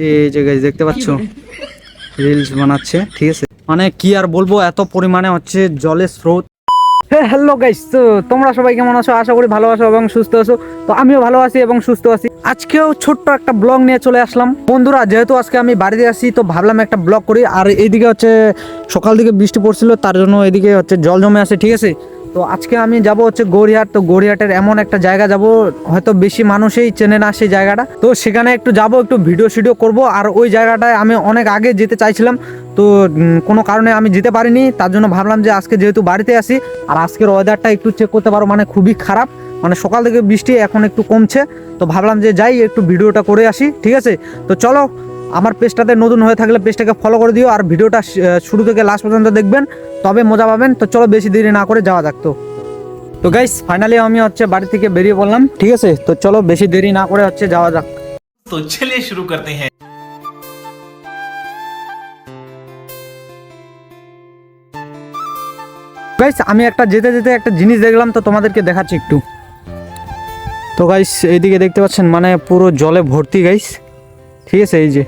এই যে গাইস দেখতে পাচ্ছ রিলস বানাচ্ছে, ঠিক আছে। মানে কি আর বলবো, এত পরিমাণে হচ্ছে জলের স্রোত। হ্যালো গাইস, তো তোমরা সবাই কেমন আছো? আশা করি ভালো আছো এবং সুস্থ আছো। তো আমিও ভালো আছি এবং সুস্থ আছি। আজকেও ছোট্ট একটা ব্লগ নিয়ে চলে আসলাম বন্ধুরা। যেহেতু আজকে আমি বাড়িতে আসি, তো ভাবলাম একটা ব্লগ করি। আর এইদিকে হচ্ছে সকাল দিকে বৃষ্টি পড়ছিল, তার জন্য এদিকে হচ্ছে জল জমে আছে, ঠিক আছে। তো আজকে আমি যাব হচ্ছে গড়িয়াহাট। তো গড়িয়াহাটের এমন একটা জায়গা যাব, হয়তো বেশি মানুষই চেনে না সেই জায়গাটা। তো সেখানে একটু যাব, একটু ভিডিও করব। আর ওই জায়গাটায় আমি অনেক আগে যেতে চাইছিলাম, তো কোনো কারণে আমি যেতে পারিনি। তার জন্য ভাবলাম যে আজকে যেহেতু বাড়িতে আসি, আর আজকের ওয়েদারটা একটু চেক করতে পারো, মানে খুবই খারাপ। মানে সকাল থেকে বৃষ্টি, এখন একটু কমছে। তো ভাবলাম যে যাই একটু ভিডিওটা করে আসি, ঠিক আছে। তো চলো, আমার পেজটাতে নতুন হয়ে থাকলে পেজটাকে ফলো করে দিও, আর ভিডিওটা শুরু থেকে লাস্ট পর্যন্ত দেখবেন, তবে মজা পাবেন। তো চলো বেশি দেরি না করে যাওয়া যাক। তো গাইস ফাইনালি আমি হচ্ছে বাড়ি থেকে বেরিয়ে পড়লাম, ঠিক আছে। তো চলো বেশি দেরি না করে হচ্ছে যাওয়া যাক। तो चलिए शुरू करते हैं। গাইস আমি একটা যেতে যেতে একটা জিনিস দেখলাম, তো তোমাদেরকে দেখাচ্ছি একটু। তো গাইস এইদিকে দেখতে পাচ্ছেন, মানে পুরো জলে ভর্তি গাইস, ঠিক আছে। এই যে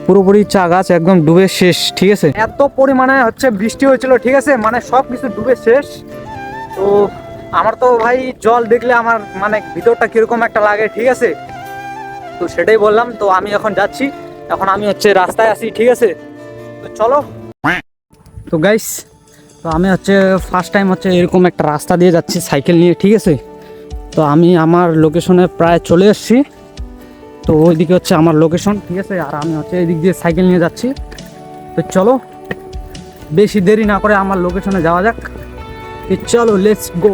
পুরোপুরি চা গাছ একদম ডুবে শেষ, ঠিক আছে। এত পরিমাণে হচ্ছে বৃষ্টি হয়েছিল, ঠিক আছে, মানে সব কিছু ডুবে শেষ। তো আমার তো ভাই জল দেখলে আমার মানে ভিতরটা কিরকম একটা লাগে, ঠিক আছে। তো সেটাই বললাম। তো আমি এখন যাচ্ছি, এখন আমি হচ্ছে রাস্তায় আছি, ঠিক আছে। তো চলো। তো গাইস, তো আমি হচ্ছে ফার্স্ট টাইম হচ্ছে এরকম একটা রাস্তা দিয়ে যাচ্ছি সাইকেল নিয়ে, ঠিক আছে। তো আমি আমার লোকেশনে প্রায় চলে এসেছি। তো ওইদিকে হচ্ছে আমার লোকেশন, ঠিক আছে। আর আমি হচ্ছে এদিক দিয়ে সাইকেল নিয়ে যাচ্ছি। তো চলো বেশি দেরি না করে আমার লোকেশনে যাওয়া যাক। চলো লেটস গো।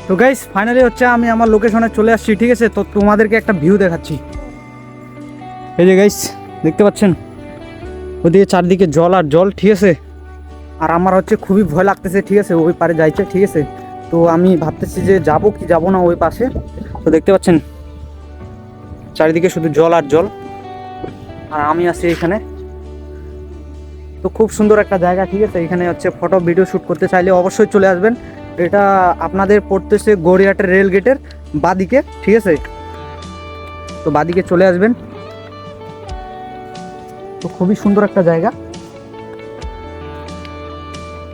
তো গাইস ফাইনালি হচ্ছে আমি আমার লোকেশনে চলে আসছি, ঠিক আছে। তো তোমাদেরকে একটা ভিউ দেখাচ্ছি। এই যে গাইস দেখতে পাচ্ছেন, ওদিকে চারদিকে জল আর জল, ঠিক আছে। আর আমার হচ্ছে খুবই ভয় লাগতেছে, ঠিক আছে, ওই পারে যাইছে, ঠিক আছে। তো আমি ভাবতেছি যে যাবো কি যাবো না ওই পাশে। তো দেখতে পাচ্ছেন চারিদিকে শুধু জল আর জল, আর আমি আছি এখানে। তো খুব সুন্দর একটা জায়গা, ঠিক আছে। এখানে হচ্ছে ফটো ভিডিও শ্যুট করতে চাইলে অবশ্যই চলে আসবেন। এটা আপনাদের পড়তেছে গড়িয়াহাটের রেল গেটের বাদিকে, ঠিক আছে। তো বাদিকে চলে আসবেন। তো খুবই সুন্দর একটা জায়গা।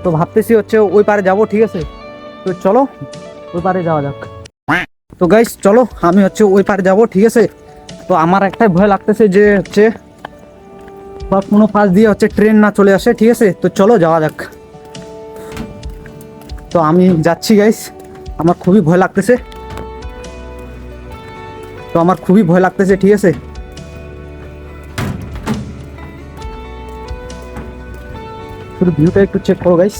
তো ভাবতেছি হচ্ছে ওই পারে যাব, ঠিক আছে। তো চলো ওই পারে যাওয়া যাক। তো গাইস চলো আমি হচ্ছে ওই পারে যাব, ঠিক আছে। তো আমার একটাই ভয় লাগতেছে যে হচ্ছে বা কোনো পাশ দিয়ে হচ্ছে ট্রেন না চলে আসে, ঠিক আছে। তো চলো যাওয়া যাক। তো আমি যাচ্ছি গাইস, আমার খুবই ভয় লাগতেছে। তো আমার খুবই ভয় লাগতেছে, ঠিক আছে। শুধু ভিউটা একটু চেক করো গাইস।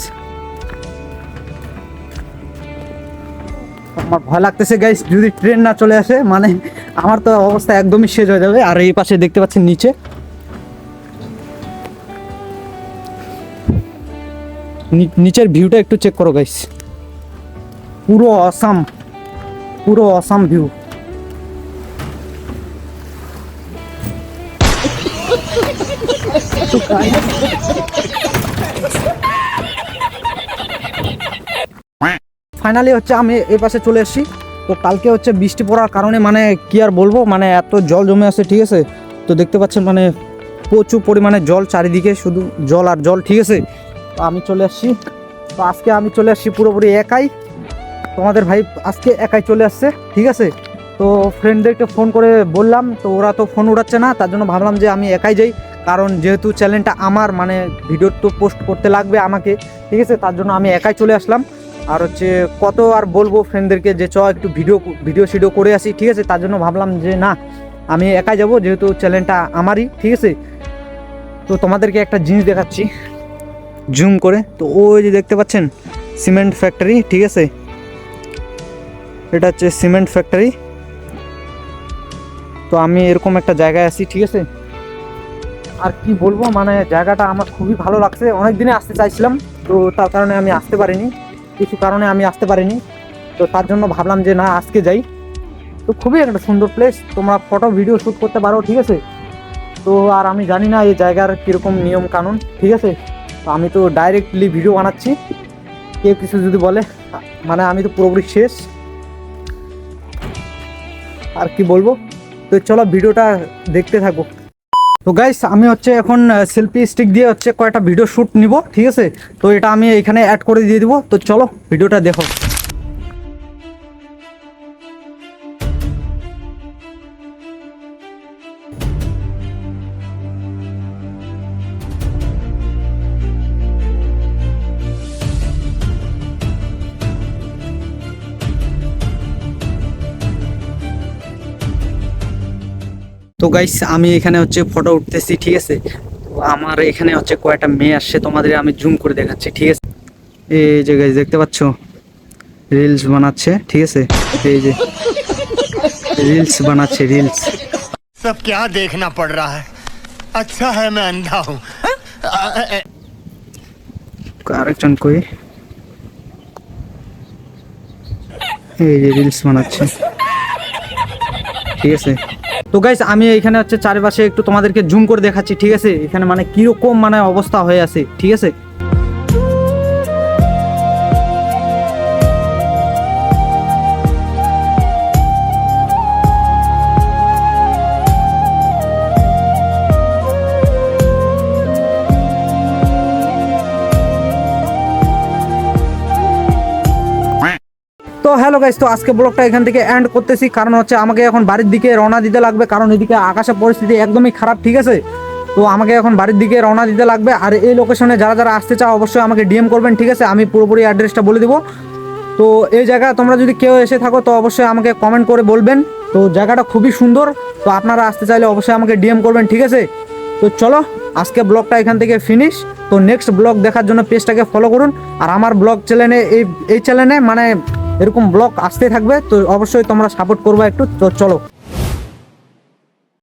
আমার ভয় লাগতেছে গাইস, যদি ট্রেন না চলে আসে, মানে আমার তো অবস্থা একদমই শেষ হয়ে যাবে। আর এই পাশে দেখতে পাচ্ছেন নিচে, নিচের ভিউটা একটু চেক করো গাইস। পুরো অসাম, পুরো অসাম ভিউ। ফাইনালি হচ্ছে আমি এই পাশে চলে এসেছি। তো কালকে হচ্ছে বৃষ্টি পড়ার কারণে মানে কি আর বলবো, মানে এত জল জমে আছে, ঠিক আছে। তো দেখতে পাচ্ছেন মানে প্রচুর পরিমাণে জল, চারিদিকে শুধু জল আর জল, ঠিক আছে। তো আমি চলে আসছি। তো আজকে আমি চলে আসছি পুরোপুরি একাই। তোমাদের ভাই আজকে একাই চলে আসছে, ঠিক আছে। তো ফ্রেন্ডদেরকে ফোন করে বললাম, তো ওরা তো ফোন উঠাচ্ছে না। তার জন্য ভাবলাম যে আমি একাই যাই, কারণ যেহেতু চ্যানেলটা আমার, মানে ভিডিও তো পোস্ট করতে লাগবে আমাকে, ঠিক আছে। তার জন্য আমি একাই চলে আসলাম। আর হচ্ছে কত আর বলবো ফ্রেন্ডদেরকে যে চ একটু ভিডিও করে আসি, ঠিক আছে। তার জন্য ভাবলাম যে না, আমি একাই যাব, যেহেতু চ্যানেলটা আমারই, ঠিক আছে। তো তোমাদেরকে একটা জিনিস দেখাচ্ছি জুম করে। তো ওই যে দেখতে পাচ্ছেন সিমেন্ট ফ্যাক্টরি, ঠিক আছে। এটা হচ্ছে সিমেন্ট ফ্যাক্টরি। তো আমি এরকম একটা জায়গায় আছি, ঠিক আছে। আর কি বলবো, মানে জায়গাটা আমার খুবই ভালো লাগছে। অনেক দিনে আসতে চাইছিলাম, তো তার কারণে আমি আসতে পারিনি, কিছু কারণে আমি আসতে পারিনি। তো তার জন্য ভাবলাম যে না আজকে যাই। তো খুবই একটা সুন্দর প্লেস, তোমরা ফটো ভিডিও শ্যুট করতে পারো, ঠিক আছে। তো আর আমি জানি না এই জায়গার কীরকম নিয়ম কানুন, ঠিক আছে। তো আমি তো ডাইরেক্টলি ভিডিও বানাচ্ছি, কেউ কিছু যদি বলে মানে আমি তো পুরোপুরি শেষ, আর কি বলবো। তো চলো ভিডিওটা দেখতে থাকো। তো গাইস আমি হচ্ছে এখন সেলফি স্টিক দিয়ে হচ্ছে কয়েকটা ভিডিও শ্যুট নিব, ঠিক আছে। তো এটা আমি এখানে অ্যাড করে দিয়ে দিব। তো চলো ভিডিওটা দেখো। তো গাইস আমি এখানে হচ্ছে ফটো উঠতেছি, ঠিক আছে। তো আমার এখানে হচ্ছে কয়েকটা মেয়ে আসছে, তোমাদের আমি জুম করে দেখাচ্ছি, ঠিক আছে। এই যে গাইস দেখতে পাচ্ছো রিলস বানাচ্ছে, ঠিক আছে। এই যে রিলস বানাচ্ছে, রিলস। सब क्या देखना पड़ रहा है। अच्छा है मैं अंधा हूँ। আরেকজন কই, এই যে রিলস বানাচ্ছে, ঠিক আছে। তো গাইস আমি এখানে হচ্ছে চারিপাশে একটু তোমাদেরকে জুম করে দেখাচ্ছি, ঠিক আছে। এখানে মানে কিরকম মানে অবস্থা হয়ে আছে, ঠিক আছে। তো হ্যালো গাইস, তো আজকে ব্লগটা এখান থেকে এন্ড করতেছি, কারণ হচ্ছে আমাকে এখন বাড়ির দিকে রওনা দিতে লাগবে, কারণ এদিকে আকাশের পরিস্থিতি একদমই খারাপ, ঠিক আছে। তো আমাকে এখন বাড়ির দিকে রওনা দিতে লাগবে। আর এই লোকেশনে যারা যারা আসতে চাও অবশ্যই আমাকে ডিএম করবেন, ঠিক আছে। আমি পুরোপুরি অ্যাড্রেসটা বলে দিব। তো এই জায়গা তোমরা যদি কেউ এসে থাকো তো অবশ্যই আমাকে কমেন্ট করে বলবেন। তো জায়গাটা খুবই সুন্দর, তো আপনারা আসতে চাইলে অবশ্যই আমাকে ডিএম করবেন, ঠিক আছে। তো চলো আজকে ব্লগটা এখান থেকে ফিনিশ। তো নেক্সট ব্লগ দেখার জন্য পেজটাকে ফলো করুন। আর আমার ব্লগ চ্যানেলে এই চ্যানেলে মানে এরকম ব্লগ আসতে থাকবে, তো অবশ্যই তোমরা সাপোর্ট করবে একটু। তো চলো।